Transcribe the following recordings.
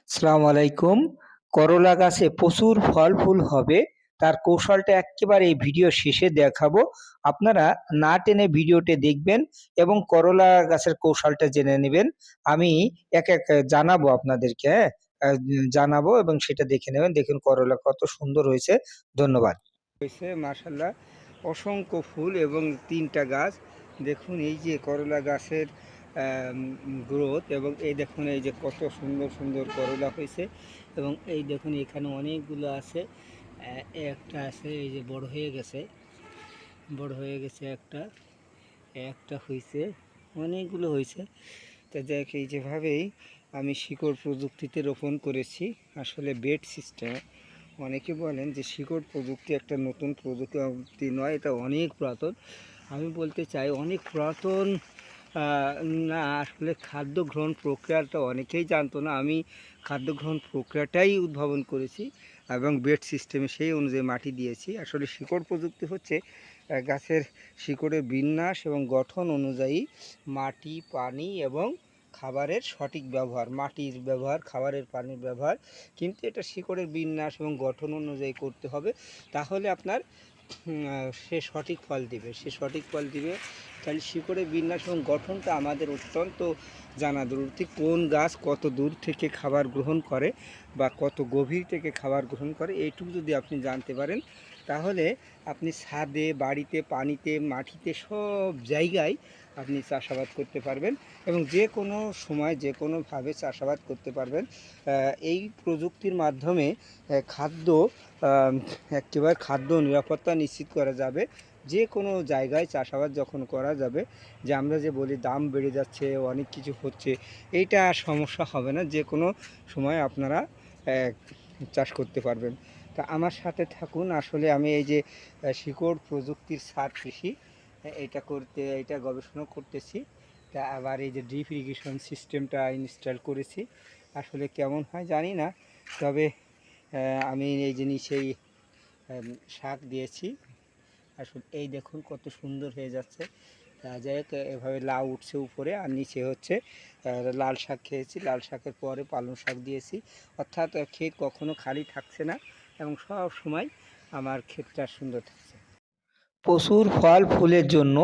আসসালামু আলাইকুম। করলা গাছে প্রচুর ফল ফুল হবে, তার কৌশলটা এক্কেবারে এই ভিডিও শেষে দেখাবো। আপনারা না টেনে ভিডিওটি দেখবেন এবং করলা গাছের কৌশলটা জেনে নিবেন। আমি এক জানাবো আপনাদেরকে, হ্যাঁ? জানাবো এবং সেটা দেখে নেবেন। দেখুন করলা কত সুন্দর হয়েছে। ধন্যবাদ। হয়েছে মাশাআল্লাহ, অসংখ্য ফুল এবং ৩ টা গাছ। দেখুন এই যে করলা গাছের গ্রোথ, এবং এই দেখুন এই যে কত সুন্দর সুন্দর করলা হয়েছে, এবং এই দেখুন এখানে অনেকগুলো আছে। একটা আছে এই যে বড় হয়ে গেছে, একটা একটা হয়েছে, অনেকগুলো হয়েছে। তা দেখ এই যেভাবেই আমি শিকড় প্রযুক্তিতে রোপণ করেছি, আসলে বেড সিস্টেম। অনেকে বলেন যে শিকড় প্রযুক্তি একটা নতুন প্রযুক্তি নয়, এটা অনেক পুরাতন। আমি বলতে চাই অনেক পুরাতন না, আসলে খাদ্য গ্রহণ প্রক্রিয়াটা অনেকেই জানতো না। আমি খাদ্য গ্রহণ প্রক্রিয়াটাই উদ্ভাবন করেছি এবং বেড সিস্টেমে সেই অনুযায়ী মাটি দিয়েছি। আসলে শিকড় প্রযুক্তি হচ্ছে গাছের শিকড়ের বিন্যাস এবং গঠন অনুযায়ী মাটি, পানি এবং খাবারের সঠিক ব্যবহার, মাটির ব্যবহার, খাবারের পানির ব্যবহার, কিন্তু এটা শিকড়ের বিন্যাস এবং গঠন অনুযায়ী করতে হবে। তাহলে আপনার সে সঠিক ফল দিবে। তাহলে শিকড়ের বিন্যাস এবং গঠনটা আমাদের অত্যন্ত জানা জরুরি। কোন গাছ কত দূর থেকে খাবার গ্রহণ করে বা কত গভীর থেকে খাবার গ্রহণ করে, এইটুকু যদি আপনি জানতে পারেন, তাহলে আপনি ছাদে, বাড়িতে, পানিতে, মাটিতে, সব জায়গায় আপনি চাষাবাদ করতে পারবেন এবং যে কোনো সময় যে কোনোভাবে চাষাবাদ করতে পারবেন। এই প্রযুক্তির মাধ্যমে খাদ্য একেবারে খাদ্য নিরাপত্তা নিশ্চিত করা যাবে। যে কোনো জায়গায় চাষাবাদ যখন করা যাবে, যে আমরা যে বলি দাম বেড়ে যাচ্ছে, অনেক কিছু হচ্ছে, এইটা সমস্যা হবে না। যে কোনো সময় আপনারা চাষ করতে পারবেন। তা আমার সাথে থাকুন। আসলে আমি এই যে শিকড় প্রযুক্তির ছাদ কৃষি, এটা গবেষণা করতেছি। তা আবার এই যে ড্রিপ ইরিগেশন সিস্টেমটা ইনস্টল করেছি। আসলে কেমন হয় জানি না, তবে আমি এই যে নিচেই শাক দিয়েছি। আসলে এই দেখুন কত সুন্দর হয়ে যাচ্ছে। যাই হোক, এভাবে লাউ উঠছে উপরে, আর নিচে হচ্ছে লাল শাক খেয়েছি। লাল শাকের পরে পালং শাক দিয়েছি। অর্থাৎ ক্ষেত কখনো খালি থাকছে না এবং সব সময় আমার ক্ষেতটা সুন্দর থাকছে। প্রচুর ফল ফুলের জন্য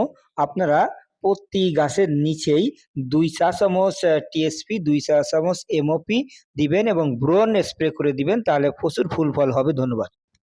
আপনারা প্রতি গাছের নিচেই 2 চা চামচ টিএসপি, 2 চা চামচ এমওপি দিবেন এবং বোরন স্প্রে করে দিবেন, তাহলে প্রচুর ফুল ফল হবে। ধন্যবাদ।